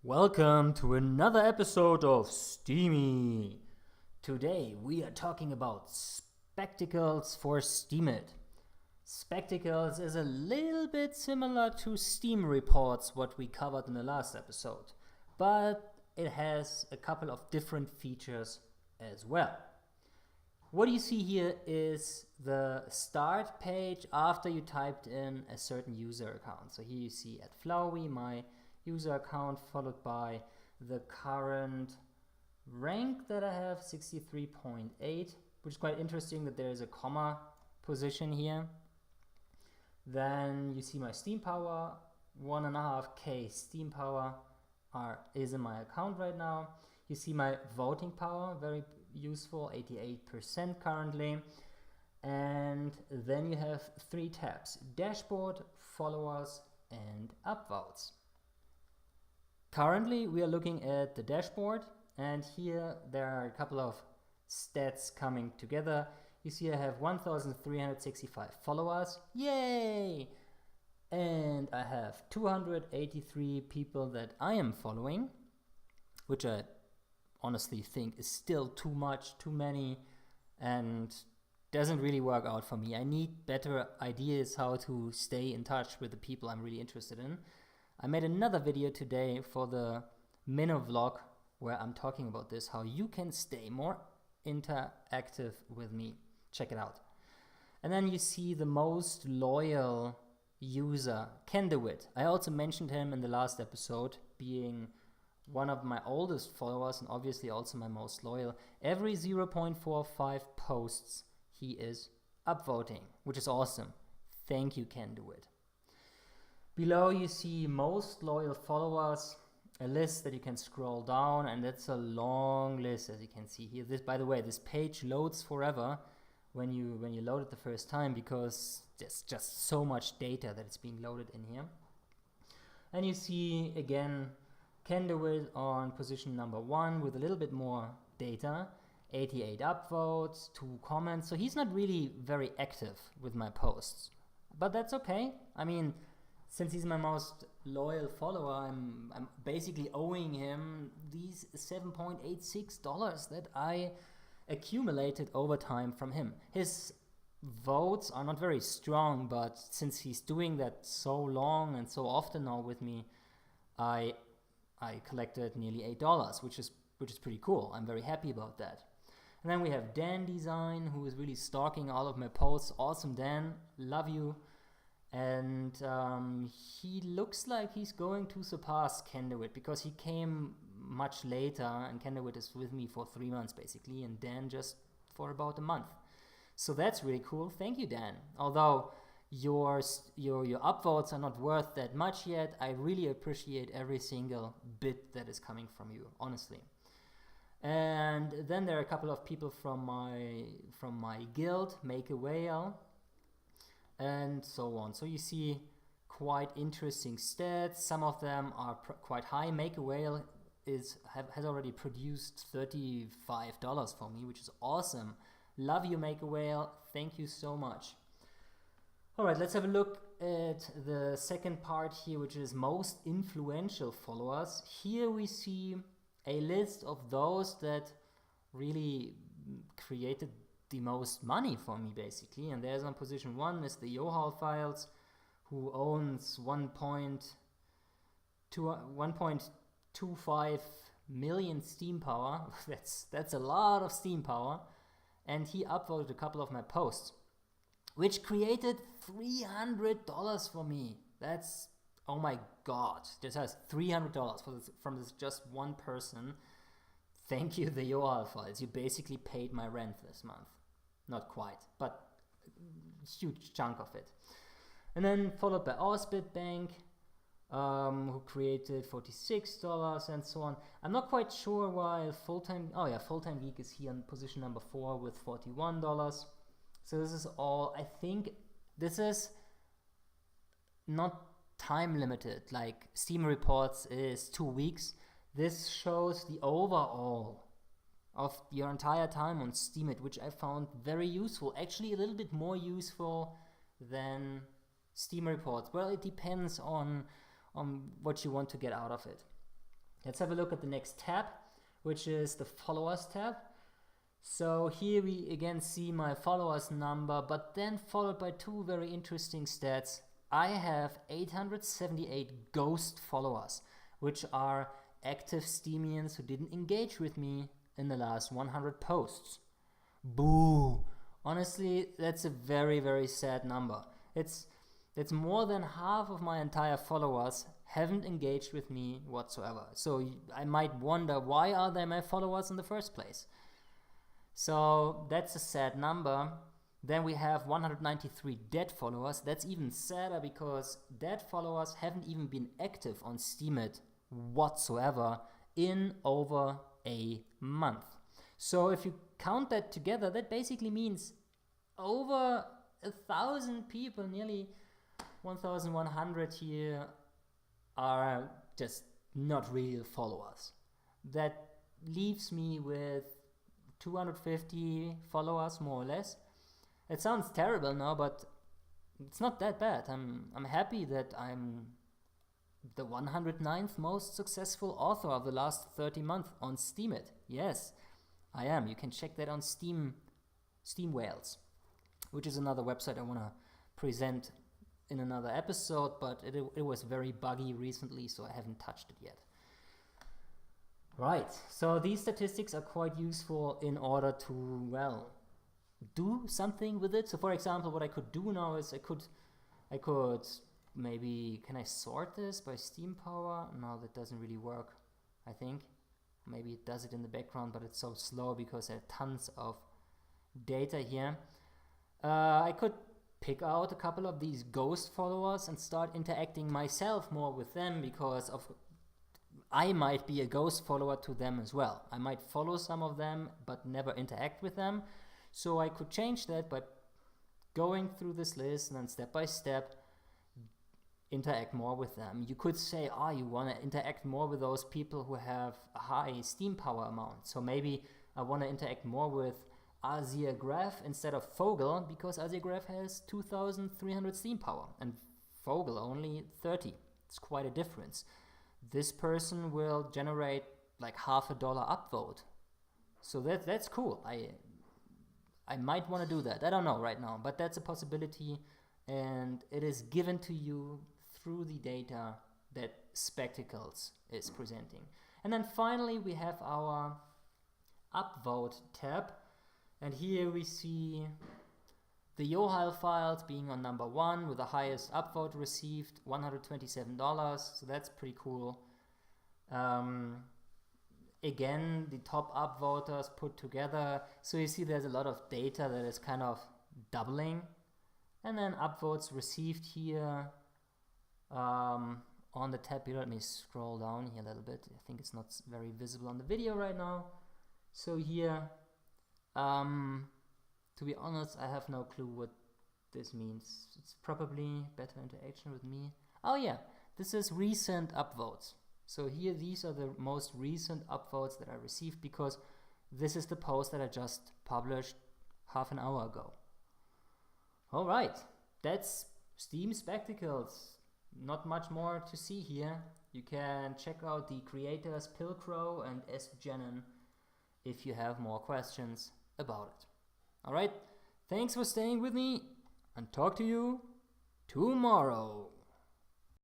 Welcome to another episode of Steemy. Today we are talking about spectacles for Steemit. Spectacles is a little bit similar to Steam reports, what we covered in the last episode, but it has a couple of different features as well. What you see here is the start page after you typed in a certain user account. So here you see at Flowey my user account, followed by the current rank that I have, 63.8, which is quite interesting that there is a comma position here. Then you see my Steam power, 1.5k Steam power is in my account right now. You see my voting power, very useful, 88% currently. And then you have three tabs: dashboard, followers, and upvotes. Currently we are looking at the dashboard, and here there are a couple of stats coming together. You see I have 1,365 followers, yay! And I have 283 people that I am following, which I honestly think is still too much, too many, and doesn't really work out for me. I need better ideas how to stay in touch with the people I'm really interested in. I made another video today for the Minnow vlog where I'm talking about this, how you can stay more interactive with me. Check it out. And then you see the most loyal user, Kendawit. I also mentioned him in the last episode, being one of my oldest followers and obviously also my most loyal. Every 0.45 posts he is upvoting, which is awesome. Thank you, Kendawit. Below you see most loyal followers, a list that you can scroll down, and it's a long list, as you can see here. This, by the way, this page loads forever when you load it the first time, because there's just so much data that is being loaded in here. And you see again Kendawit on position number 1 with a little bit more data, 88 upvotes, 2 comments. So he's not really very active with my posts, but that's okay. I mean, since he's my most loyal follower, I'm basically owing him these $7.86 that I accumulated over time from him. His votes are not very strong, but since he's doing that so long and so often now with me, I collected nearly $8, which is pretty cool. I'm very happy about that. And then we have Dan Design, who is really stalking all of my posts. Awesome, Dan, love you. And he looks like he's going to surpass Kendawit, because he came much later, and Kendawit is with me for 3 months basically, and Dan just for about a month. So that's really cool. Thank you, Dan. Although your upvotes are not worth that much yet, I really appreciate every single bit that is coming from you, honestly. And then there are a couple of people from my guild, Make a Whale, and so on. So you see quite interesting stats. Some of them are quite high. Make a Whale has already produced $35 for me, which is awesome. Love you, Make a Whale. Thank you so much. Alright, let's have a look at the second part here, which is most influential followers. Here we see a list of those that really created the most money for me basically, and there's on position 1 is the Yohal Files, who owns 1.25 million Steam power. that's a lot of Steam power, and he upvoted a couple of my posts, which created $300 for me. That's, oh my god, this has $300 from this just one person. Thank you, the Yohal Files. You basically paid my rent this month. Not quite, but a huge chunk of it. And then followed by Ausbit Bank, who created $46 and so on. I'm not quite sure why Full-Time Geek is here on position number 4 with $41. So this is all, I think this is not time limited, like Steam reports is 2 weeks. This shows the overall of your entire time on Steemit, which I found very useful. Actually, a little bit more useful than Steam reports. Well, it depends on what you want to get out of it. Let's have a look at the next tab, which is the followers tab. So here we again see my followers number, but then followed by two very interesting stats. I have 878 ghost followers, which are active Steemians who didn't engage with me in the last 100 posts. Boo! Honestly, that's a very, very sad number. It's more than half of my entire followers haven't engaged with me whatsoever. So I might wonder, why are they my followers in the first place? So that's a sad number. Then we have 193 dead followers. That's even sadder because dead followers haven't even been active on Steemit whatsoever in over a month. So if you count that together, that basically means over 1,000 people, nearly 1,100 here, are just not real followers. That leaves me with 250 followers, more or less. It sounds terrible now, but it's not that bad. I'm happy that I'm the 109th most successful author of the last 30 months on Steemit. Yes, I am. You can check that on Steam Whales, which is another website I want to present in another episode, but it was very buggy recently, so I haven't touched it yet. Right, so these statistics are quite useful in order to, well, do something with it. So for example, what I could do now is I could maybe, can I sort this by Steam power? No, that doesn't really work, I think. Maybe it does it in the background, but it's so slow because there are tons of data here. I could pick out a couple of these ghost followers and start interacting myself more with them, because I might be a ghost follower to them as well. I might follow some of them but never interact with them. So I could change that by going through this list and then step by step interact more with them. You could say, you want to interact more with those people who have a high Steam power amount. So maybe I want to interact more with Azir Graph instead of Fogel, because Azir Graph has 2,300 Steam power and Fogel only 30. It's quite a difference. This person will generate like $50 upvote. So that's cool. I might want to do that. I don't know right now, but that's a possibility, and it is given to you through the data that Spectacles is presenting. And then finally we have our upvote tab, and here we see the Yohal files being on number 1 with the highest upvote received, $127, so that's pretty cool. Again, the top upvoters put together, so you see there's a lot of data that is kind of doubling. And then upvotes received here on the tab below. Let me scroll down here a little bit. I think it's not very visible on the video right now. So here, to be honest, I have no clue what this means. It's probably better interaction with me. Oh yeah, this is recent upvotes. So here, these are the most recent upvotes that I received, because this is the post that I just published half an hour ago. Alright, that's Steam Spectacles. Not much more to see here. You can check out the creators Pilcrow and S. Jennen if you have more questions about it. Alright, thanks for staying with me, and talk to you tomorrow.